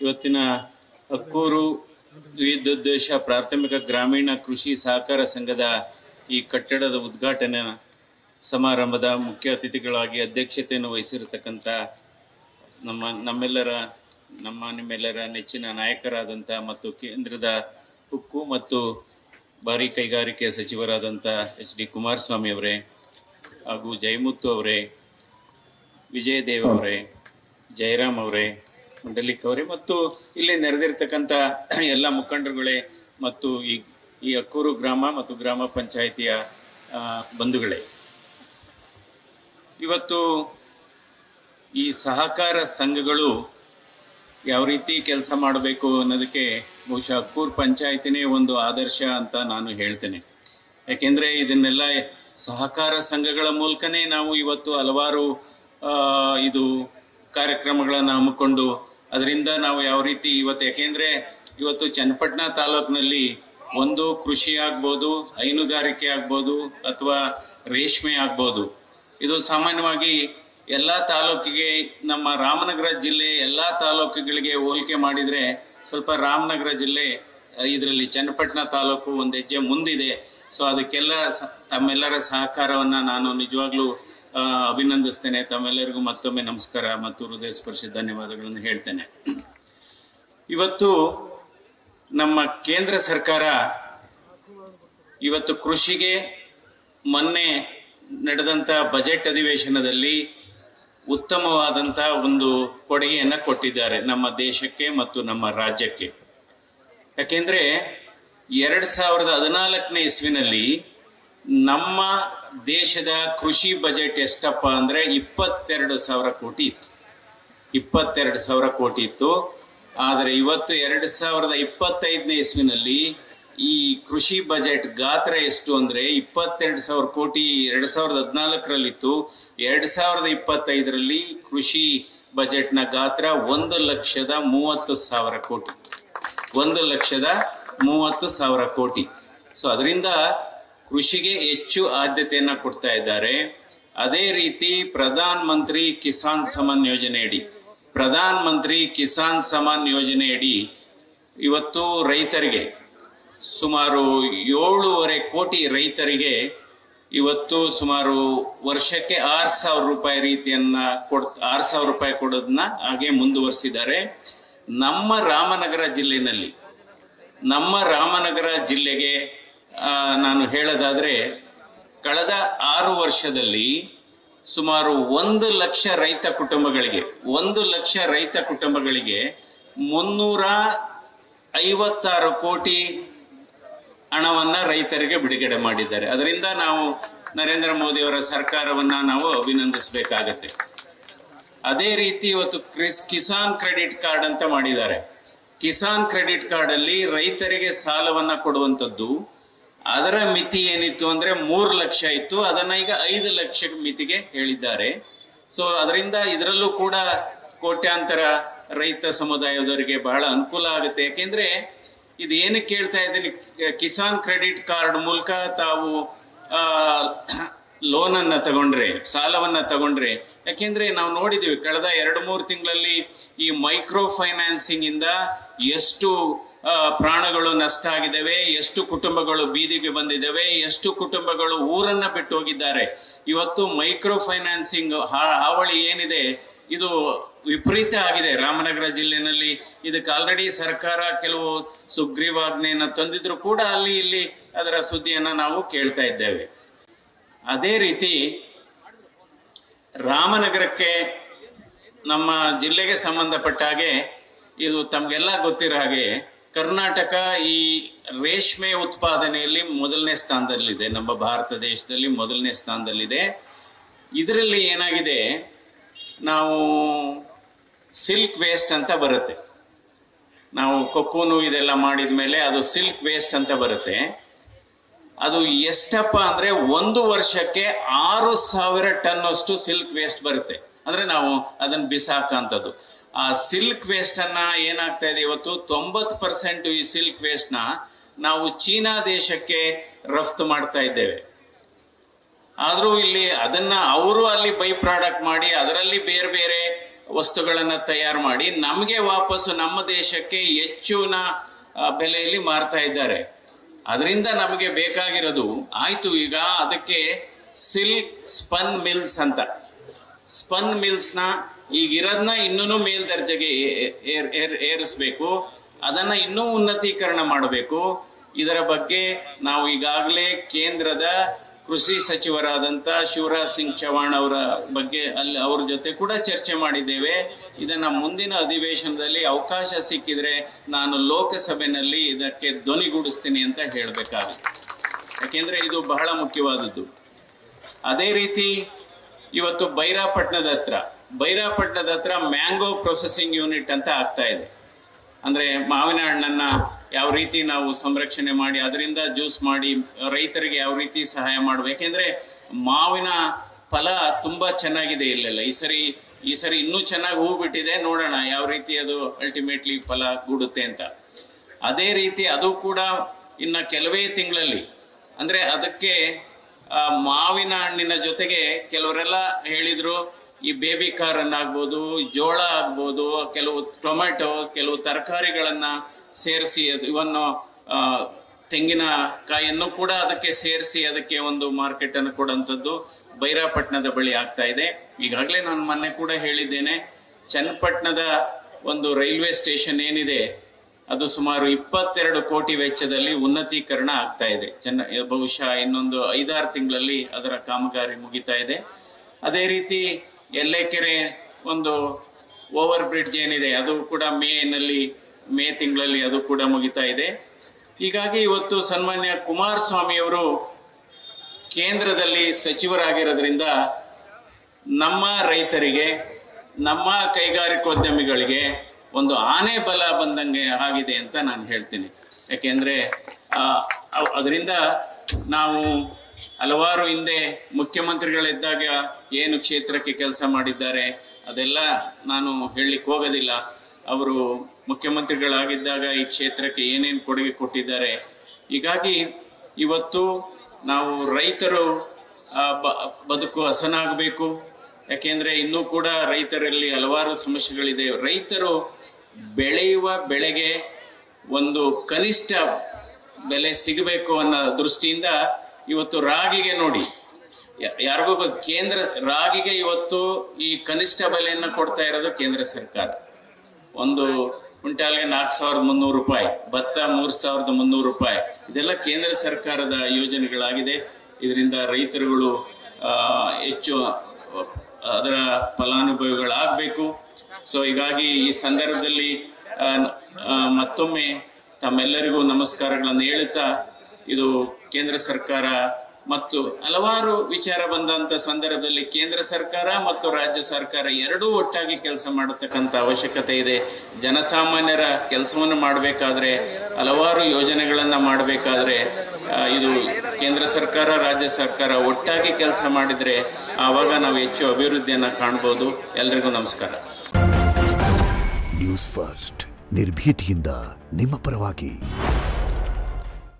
ಇವತ್ತಿನ ಅಕ್ಕೂರು ವಿದ್ಯುದ್ದೇಶ ಪ್ರಾಥಮಿಕ ಗ್ರಾಮೀಣ ಕೃಷಿ ಸಹಕಾರ ಸಂಘದ ಈ ಕಟ್ಟಡದ ಉದ್ಘಾಟನಾ ಸಮಾರಂಭದ ಮುಖ್ಯ ಅತಿಥಿಗಳಾಗಿ ಅಧ್ಯಕ್ಷತೆಯನ್ನು ವಹಿಸಿರತಕ್ಕಂಥ ನಿಮ್ಮೆಲ್ಲರ ನೆಚ್ಚಿನ ನಾಯಕರಾದಂಥ ಮತ್ತು ಕೇಂದ್ರದ ಉಕ್ಕು ಮತ್ತು ಭಾರಿ ಕೈಗಾರಿಕೆ ಸಚಿವರಾದಂಥ ಎಚ್ ಡಿ ಕುಮಾರಸ್ವಾಮಿ ಅವರೇ ಹಾಗೂ ಜಯಮುತ್ತು ಅವರೇ, ವಿಜಯದೇವ್ ಅವರೇ, ಜಯರಾಮ್ ಅವರೇ, ಮಂಡಲಿಕ್ ಅವರೇ ಮತ್ತು ಇಲ್ಲಿ ನೆರೆದಿರ್ತಕ್ಕಂಥ ಎಲ್ಲ ಮುಖಂಡರುಗಳೇ ಮತ್ತು ಈ ಅಕ್ಕೂರು ಗ್ರಾಮ ಮತ್ತು ಗ್ರಾಮ ಪಂಚಾಯಿತಿಯ ಬಂಧುಗಳೇ, ಇವತ್ತು ಈ ಸಹಕಾರ ಸಂಘಗಳು ಯಾವ ರೀತಿ ಕೆಲಸ ಮಾಡಬೇಕು ಅನ್ನೋದಕ್ಕೆ ಬಹುಶಃ ಅಕ್ಕೂರು ಪಂಚಾಯಿತಿನೇ ಒಂದು ಆದರ್ಶ ಅಂತ ನಾನು ಹೇಳ್ತೇನೆ. ಯಾಕೆಂದರೆ ಇದನ್ನೆಲ್ಲ ಸಹಕಾರ ಸಂಘಗಳ ಮೂಲಕನೇ ನಾವು ಇವತ್ತು ಹಲವಾರು ಇದು ಕಾರ್ಯಕ್ರಮಗಳನ್ನು ಹಮ್ಮಿಕೊಂಡು ಅದರಿಂದ ನಾವು ಯಾವ ರೀತಿ ಯಾಕೆಂದರೆ ಇವತ್ತು ಚನ್ನಪಟ್ಟಣ ತಾಲೂಕಿನಲ್ಲಿ ಒಂದು ಕೃಷಿ ಆಗ್ಬೋದು, ಹೈನುಗಾರಿಕೆ ಆಗ್ಬೋದು ಅಥವಾ ರೇಷ್ಮೆ ಆಗ್ಬೋದು. ಇದು ಸಾಮಾನ್ಯವಾಗಿ ಎಲ್ಲ ತಾಲೂಕಿಗೆ, ನಮ್ಮ ರಾಮನಗರ ಜಿಲ್ಲೆ ಎಲ್ಲ ತಾಲೂಕುಗಳಿಗೆ ಹೋಲಿಕೆ ಮಾಡಿದರೆ ಸ್ವಲ್ಪ ರಾಮನಗರ ಜಿಲ್ಲೆ ಇದರಲ್ಲಿ ಚನ್ನಪಟ್ಟಣ ತಾಲೂಕು ಒಂದು ಹೆಜ್ಜೆ ಮುಂದಿದೆ. ಸೊ ಅದಕ್ಕೆಲ್ಲ ತಮ್ಮೆಲ್ಲರ ಸಹಕಾರವನ್ನು ನಾನು ನಿಜವಾಗ್ಲೂ ಅಭಿನಂದಿಸ್ತೇನೆ. ತಮ್ಮೆಲ್ಲರಿಗೂ ಮತ್ತೊಮ್ಮೆ ನಮಸ್ಕಾರ ಮತ್ತು ಹೃದಯ ಸ್ಪರ್ಶಿ ಧನ್ಯವಾದಗಳನ್ನು ಹೇಳ್ತೇನೆ. ಇವತ್ತು ನಮ್ಮ ಕೇಂದ್ರ ಸರ್ಕಾರ ಇವತ್ತು ಕೃಷಿಗೆ ಮೊನ್ನೆ ನಡೆದಂಥ ಬಜೆಟ್ ಅಧಿವೇಶನದಲ್ಲಿ ಉತ್ತಮವಾದಂಥ ಒಂದು ಕೊಡುಗೆಯನ್ನು ಕೊಟ್ಟಿದ್ದಾರೆ ನಮ್ಮ ದೇಶಕ್ಕೆ ಮತ್ತು ನಮ್ಮ ರಾಜ್ಯಕ್ಕೆ. ಯಾಕೆಂದರೆ 2014ನೇ ಇಸ್ವಿನಲ್ಲಿ ನಮ್ಮ ದೇಶದ ಕೃಷಿ ಬಜೆಟ್ ಎಷ್ಟಪ್ಪ ಅಂದರೆ 22,000 ಕೋಟಿ ಇತ್ತು. 22,000 ಕೋಟಿ ಇತ್ತು. ಆದರೆ ಇವತ್ತು 2025ನೇ ಇಸ್ವಿನಲ್ಲಿ ಈ ಕೃಷಿ ಬಜೆಟ್ ಗಾತ್ರ ಎಷ್ಟು ಅಂದರೆ 22,000 ಕೋಟಿ 2014ರಲ್ಲಿತ್ತು. 2025ರಲ್ಲಿ ಕೃಷಿ ಬಜೆಟ್ನ ಗಾತ್ರ 1,30,000 ಕೋಟಿ. 1,30,000 ಕೋಟಿ. ಸೊ ಅದರಿಂದ ಕೃಷಿಗೆ ಹೆಚ್ಚು ಆದ್ಯತೆಯನ್ನು ಕೊಡ್ತಾ ಇದ್ದಾರೆ. ಅದೇ ರೀತಿ ಪ್ರಧಾನ ಮಂತ್ರಿ ಕಿಸಾನ್ ಸಮ್ಮಾನ್ ಯೋಜನೆಯಡಿ ಇವತ್ತು ರೈತರಿಗೆ ಸುಮಾರು 7.5 ಕೋಟಿ ರೈತರಿಗೆ ಇವತ್ತು ಸುಮಾರು ವರ್ಷಕ್ಕೆ 6,000 ರೂಪಾಯಿ ರೀತಿಯನ್ನ 6,000 ರೂಪಾಯಿ ಕೊಡೋದನ್ನ ಹಾಗೆ ಮುಂದುವರಿಸಿದ್ದಾರೆ. ನಮ್ಮ ರಾಮನಗರ ಜಿಲ್ಲೆಗೆ ನಾನು ಹೇಳೋದಾದ್ರೆ ಕಳೆದ 6 ವರ್ಷದಲ್ಲಿ ಸುಮಾರು 1 ಲಕ್ಷ ರೈತ ಕುಟುಂಬಗಳಿಗೆ 356 ಕೋಟಿ ಹಣವನ್ನ ರೈತರಿಗೆ ಬಿಡುಗಡೆ ಮಾಡಿದ್ದಾರೆ. ಅದರಿಂದ ನಾವು ನರೇಂದ್ರ ಮೋದಿ ಅವರ ಸರ್ಕಾರವನ್ನ ನಾವು ಅಭಿನಂದಿಸಬೇಕಾಗತ್ತೆ. ಅದೇ ರೀತಿ ಇವತ್ತು ಕಿಸಾನ್ ಕ್ರೆಡಿಟ್ ಕಾರ್ಡ್ ಅಂತ ಮಾಡಿದ್ದಾರೆ. ಕಿಸಾನ್ ಕ್ರೆಡಿಟ್ ಕಾರ್ಡ್ ಅಲ್ಲಿ ರೈತರಿಗೆ ಸಾಲವನ್ನ ಕೊಡುವಂಥದ್ದು, ಅದರ ಮಿತಿ ಏನಿತ್ತು ಅಂದ್ರೆ 3 ಲಕ್ಷ ಇತ್ತು, ಅದನ್ನ ಈಗ 5 ಲಕ್ಷ ಮಿತಿಗೆ ಹೇಳಿದ್ದಾರೆ. ಸೊ ಅದರಿಂದ ಇದರಲ್ಲೂ ಕೂಡ ಕೋಟ್ಯಾಂತರ ರೈತ ಸಮುದಾಯದವರಿಗೆ ಬಹಳ ಅನುಕೂಲ ಆಗುತ್ತೆ. ಯಾಕೆಂದ್ರೆ ಇದು ಏನಕ್ಕೆ ಕೇಳ್ತಾ ಇದ್ದೀನಿ, ಕಿಸಾನ್ ಕ್ರೆಡಿಟ್ ಕಾರ್ಡ್ ಮೂಲಕ ತಾವು ಲೋನನ್ನು ತಗೊಂಡ್ರೆ, ಸಾಲವನ್ನು ತಗೊಂಡ್ರೆ, ಯಾಕೆಂದ್ರೆ ನಾವು ನೋಡಿದ್ದೀವಿ ಕಳೆದ 2-3 ತಿಂಗಳಲ್ಲಿ ಈ ಮೈಕ್ರೋ ಫೈನಾನ್ಸಿಂಗ್ ಇಂದ ಎಷ್ಟು ಪ್ರಾಣಗಳು ನಷ್ಟ ಆಗಿದ್ದಾವೆ, ಎಷ್ಟು ಕುಟುಂಬಗಳು ಬೀದಿಗೆ ಬಂದಿದ್ದಾವೆ, ಎಷ್ಟು ಕುಟುಂಬಗಳು ಊರನ್ನ ಬಿಟ್ಟು ಹೋಗಿದ್ದಾರೆ. ಇವತ್ತು ಮೈಕ್ರೋ ಫೈನಾನ್ಸಿಂಗ್ ಹಾವಳಿ ಏನಿದೆ ಇದು ವಿಪರೀತ ಆಗಿದೆ ರಾಮನಗರ ಜಿಲ್ಲೆನಲ್ಲಿ. ಇದಕ್ಕೆ ಆಲ್ರೆಡಿ ಸರ್ಕಾರ ಕೆಲವು ಸುಗ್ರೀವಾಜ್ಞೆಯನ್ನು ತಂದಿದ್ರು ಕೂಡ ಅಲ್ಲಿ ಇಲ್ಲಿ ಅದರ ಸುದ್ದಿಯನ್ನು ನಾವು ಕೇಳ್ತಾ ಇದ್ದೇವೆ. ಅದೇ ರೀತಿ ರಾಮನಗರಕ್ಕೆ, ನಮ್ಮ ಜಿಲ್ಲೆಗೆ ಸಂಬಂಧಪಟ್ಟ ಹಾಗೆ ಇದು ತಮಗೆಲ್ಲ ಗೊತ್ತಿರೋ ಹಾಗೆ ಕರ್ನಾಟಕ ಈ ರೇಷ್ಮೆ ಉತ್ಪಾದನೆಯಲ್ಲಿ 1ನೇ ಸ್ಥಾನದಲ್ಲಿದೆ. ನಮ್ಮ ಭಾರತ ದೇಶದಲ್ಲಿ 1ನೇ ಸ್ಥಾನದಲ್ಲಿದೆ. ಇದರಲ್ಲಿ ಏನಾಗಿದೆ, ನಾವು ಸಿಲ್ಕ್ ವೇಸ್ಟ್ ಅಂತ ಬರುತ್ತೆ, ನಾವು ಕೊಕ್ಕೂನು ಇದೆಲ್ಲ ಮಾಡಿದ ಮೇಲೆ ಅದು ಸಿಲ್ಕ್ ವೇಸ್ಟ್ ಅಂತ ಬರುತ್ತೆ. ಅದು ಎಷ್ಟಪ್ಪ ಅಂದ್ರೆ 1 ವರ್ಷಕ್ಕೆ 6,000 ಟನ್ ಅಷ್ಟು ಸಿಲ್ಕ್ ವೇಸ್ಟ್ ಬರುತ್ತೆ. ಅಂದ್ರೆ ನಾವು ಅದನ್ನ ಬಿಸಾಕಂಥದ್ದು. ಆ ಸಿಲ್ಕ್ ವೇಸ್ಟ್ ಅನ್ನ ಏನಾಗ್ತಾ ಇದೆ ಇವತ್ತು 90% ಈ ಸಿಲ್ಕ್ ವೇಸ್ಟ್ ನ ನಾವು ಚೀನಾ ದೇಶಕ್ಕೆ ರಫ್ತು ಮಾಡ್ತಾ ಇದ್ದೇವೆ. ಆದ್ರೂ ಇಲ್ಲಿ ಅದನ್ನ ಅವರು ಅಲ್ಲಿ ಬೈ ಪ್ರಾಡಕ್ಟ್ ಮಾಡಿ ಅದರಲ್ಲಿ ಬೇರೆ ಬೇರೆ ವಸ್ತುಗಳನ್ನು ತಯಾರು ಮಾಡಿ ನಮಗೆ ವಾಪಸ್ಸು ನಮ್ಮ ದೇಶಕ್ಕೆ ಹೆಚ್ಚಿನ ಬೆಲೆಯಲ್ಲಿ ಮಾರ್ತಾ ಇದ್ದಾರೆ. ಅದರಿಂದ ನಮಗೆ ಬೇಕಾಗಿರೋದು ಆಯಿತು. ಈಗ ಅದಕ್ಕೆ ಸಿಲ್ಕ್ ಸ್ಪನ್ ಮಿಲ್ಸ್ ಅಂತ, ಸ್ಪನ್ ಮಿಲ್ಸ್ನ ಈಗಿರೋದನ್ನ ಇನ್ನೂ ಮೇಲ್ದರ್ಜೆಗೆ ಏರಿಸಬೇಕು, ಅದನ್ನು ಇನ್ನೂ ಉನ್ನತೀಕರಣ ಮಾಡಬೇಕು. ಇದರ ಬಗ್ಗೆ ನಾವು ಈಗಾಗಲೇ ಕೇಂದ್ರದ ಕೃಷಿ ಸಚಿವರಾದಂಥ ಶಿವರಾಜ್ ಸಿಂಗ್ ಚೌಹಾಣ್ ಅವರ ಬಗ್ಗೆ ಅವ್ರ ಜೊತೆ ಕೂಡ ಚರ್ಚೆ ಮಾಡಿದ್ದೇವೆ. ಇದನ್ನು ಮುಂದಿನ ಅಧಿವೇಶನದಲ್ಲಿ ಅವಕಾಶ ಸಿಕ್ಕಿದರೆ ನಾನು ಲೋಕಸಭೆಯಲ್ಲಿ ಇದಕ್ಕೆ ಧ್ವನಿಗೂಡಿಸ್ತೀನಿ ಅಂತ ಹೇಳಬೇಕಾಗುತ್ತೆ. ಯಾಕೆಂದರೆ ಇದು ಬಹಳ ಮುಖ್ಯವಾದದ್ದು. ಅದೇ ರೀತಿ ಇವತ್ತು ಬೈರಾಪಟ್ಟಣದ ಹತ್ರ ಮ್ಯಾಂಗೋ ಪ್ರೊಸೆಸಿಂಗ್ ಯೂನಿಟ್ ಅಂತ ಆಗ್ತಾ ಇದೆ. ಅಂದರೆ ಮಾವಿನ ಹಣ್ಣನ್ನು ಯಾವ ರೀತಿ ನಾವು ಸಂರಕ್ಷಣೆ ಮಾಡಿ ಅದರಿಂದ ಜ್ಯೂಸ್ ಮಾಡಿ ರೈತರಿಗೆ ಯಾವ ರೀತಿ ಸಹಾಯ ಮಾಡಬೇಕು. ಯಾಕೆಂದರೆ ಮಾವಿನ ಫಲ ತುಂಬ ಚೆನ್ನಾಗಿದೆ ಇಲ್ಲೆಲ್ಲ. ಈ ಸರಿ ಇನ್ನೂ ಚೆನ್ನಾಗಿ ಹೂ ಬಿಟ್ಟಿದೆ, ನೋಡೋಣ ಯಾವ ರೀತಿ ಅದು ಅಲ್ಟಿಮೇಟ್ಲಿ ಫಲ ಗೂಡುತ್ತೆ ಅಂತ. ಅದೇ ರೀತಿ ಅದು ಕೂಡ ಇನ್ನು ಕೆಲವೇ ತಿಂಗಳಲ್ಲಿ, ಅಂದರೆ ಅದಕ್ಕೆ ಮಾವಿನ ಹಣ್ಣಿನ ಜೊತೆಗೆ ಕೆಲವರೆಲ್ಲ ಹೇಳಿದರು ಈ ಬೇಬಿ ಕಾರ್ನ್ ಆಗ್ಬೋದು, ಜೋಳ ಆಗ್ಬೋದು, ಕೆಲವು ಟೊಮೆಟೊ, ಕೆಲವು ತರಕಾರಿಗಳನ್ನು ಸೇರಿಸಿ ಇವನ್ನು ತೆಂಗಿನಕಾಯಿಯನ್ನು ಕೂಡ ಅದಕ್ಕೆ ಸೇರಿಸಿ ಅದಕ್ಕೆ ಒಂದು ಮಾರ್ಕೆಟನ್ನು ಕೊಡುವಂಥದ್ದು ಬೈರಾಪಟ್ಟಣದ ಬಳಿ ಆಗ್ತಾ ಇದೆ. ಈಗಾಗಲೇ ನಾನು ಮೊನ್ನೆ ಕೂಡ ಹೇಳಿದ್ದೇನೆ, ಚನ್ನಪಟ್ಟಣದ ಒಂದು ರೈಲ್ವೆ ಸ್ಟೇಷನ್ ಏನಿದೆ ಅದು ಸುಮಾರು 22 ಕೋಟಿ ವೆಚ್ಚದಲ್ಲಿ ಉನ್ನತೀಕರಣ ಆಗ್ತಾ ಇದೆ. ಬಹುಶಃ ಇನ್ನೊಂದು 5-6 ತಿಂಗಳಲ್ಲಿ ಅದರ ಕಾಮಗಾರಿ ಮುಗಿತಾ ಇದೆ. ಅದೇ ರೀತಿ ಎಲ್ಲೆಕೆರೆ ಒಂದು ಓವರ್ ಬ್ರಿಡ್ಜ್ ಏನಿದೆ ಅದು ಕೂಡ ಮೇ ತಿಂಗಳಲ್ಲಿ ಅದು ಕೂಡ ಮುಗಿತಾ ಇದೆ. ಹೀಗಾಗಿ ಇವತ್ತು ಸನ್ಮಾನ್ಯ ಕುಮಾರಸ್ವಾಮಿ ಅವರು ಕೇಂದ್ರದಲ್ಲಿ ಸಚಿವರಾಗಿರೋದ್ರಿಂದ ನಮ್ಮ ರೈತರಿಗೆ, ನಮ್ಮ ಕೈಗಾರಿಕೋದ್ಯಮಿಗಳಿಗೆ ಒಂದು ಆನೆ ಬಲ ಬಂದಂಗೆ ಆಗಿದೆ ಅಂತ ನಾನು ಹೇಳ್ತೀನಿ. ಯಾಕೆಂದರೆ ಅದರಿಂದ ನಾವು ಹಲವಾರು ಹಿಂದೆ ಮುಖ್ಯಮಂತ್ರಿಗಳಿದ್ದಾಗ ಏನು ಕ್ಷೇತ್ರಕ್ಕೆ ಕೆಲಸ ಮಾಡಿದ್ದಾರೆ ಅದೆಲ್ಲ ನಾನು ಹೇಳಲಿಕ್ಕೆ ಹೋಗೋದಿಲ್ಲ. ಅವರು ಮುಖ್ಯಮಂತ್ರಿಗಳಾಗಿದ್ದಾಗ ಈ ಕ್ಷೇತ್ರಕ್ಕೆ ಏನೇನು ಕೊಡುಗೆ ಕೊಟ್ಟಿದ್ದಾರೆ. ಹೀಗಾಗಿ ಇವತ್ತು ನಾವು ರೈತರು ಬದುಕು ಹಸನಾಗಬೇಕು. ಯಾಕೆಂದರೆ ಇನ್ನೂ ಕೂಡ ರೈತರಲ್ಲಿ ಹಲವಾರು ಸಮಸ್ಯೆಗಳಿದೆ. ರೈತರು ಬೆಳೆಯುವ ಬೆಳೆಗೆ ಒಂದು ಕನಿಷ್ಠ ಬೆಲೆ ಸಿಗಬೇಕು ಅನ್ನೋ ದೃಷ್ಟಿಯಿಂದ ಇವತ್ತು ರಾಗಿಗೆ ನೋಡಿ, ಯಾರಿಗೂ ಕೇಂದ್ರ ರಾಗಿಗೆ ಇವತ್ತು ಈ ಕನಿಷ್ಠ ಬೆಲೆಯನ್ನು ಕೊಡ್ತಾ ಇರೋದು ಕೇಂದ್ರ ಸರ್ಕಾರ. ಒಂದು ಕ್ವಿಂಟಾಲ್ಗೆ 4,300 ರೂಪಾಯಿ, ಭತ್ತ 3,300 ರೂಪಾಯಿ, ಇದೆಲ್ಲ ಕೇಂದ್ರ ಸರ್ಕಾರದ ಯೋಜನೆಗಳಾಗಿದೆ. ಇದರಿಂದ ರೈತರುಗಳು ಹೆಚ್ಚು ಅದರ ಫಲಾನುಭವಿಗಳಾಗಬೇಕು. ಸೊ ಹೀಗಾಗಿ ಈ ಸಂದರ್ಭದಲ್ಲಿ ಮತ್ತೊಮ್ಮೆ ತಮ್ಮೆಲ್ಲರಿಗೂ ನಮಸ್ಕಾರಗಳನ್ನು ಹೇಳುತ್ತಾ, ಇದು ಕೇಂದ್ರ ಸರ್ಕಾರ ಮತ್ತು ಹಲವಾರು ವಿಚಾರ ಬಂದಂಥ ಸಂದರ್ಭದಲ್ಲಿ ಕೇಂದ್ರ ಸರ್ಕಾರ ಮತ್ತು ರಾಜ್ಯ ಸರ್ಕಾರ ಎರಡೂ ಒಟ್ಟಾಗಿ ಕೆಲಸ ಮಾಡತಕ್ಕಂಥ ಅವಶ್ಯಕತೆ ಇದೆ. ಜನಸಾಮಾನ್ಯರ ಕೆಲಸವನ್ನು ಮಾಡಬೇಕಾದ್ರೆ, ಹಲವಾರು ಯೋಜನೆಗಳನ್ನು ಮಾಡಬೇಕಾದ್ರೆ ಇದು ಕೇಂದ್ರ ಸರ್ಕಾರ ರಾಜ್ಯ ಸರ್ಕಾರ ಒಟ್ಟಾಗಿ ಕೆಲಸ ಮಾಡಿದರೆ ಆವಾಗ ನಾವು ಹೆಚ್ಚು ಅಭಿವೃದ್ಧಿಯನ್ನು ಕಾಣ್ಬೋದು. ಎಲ್ರಿಗೂ ನಮಸ್ಕಾರ. ನ್ಯೂಸ್ ಫಸ್ಟ್, ನಿರ್ಭೀತಿಯಿಂದ ನಿಮ್ಮ ಪರವಾಗಿ.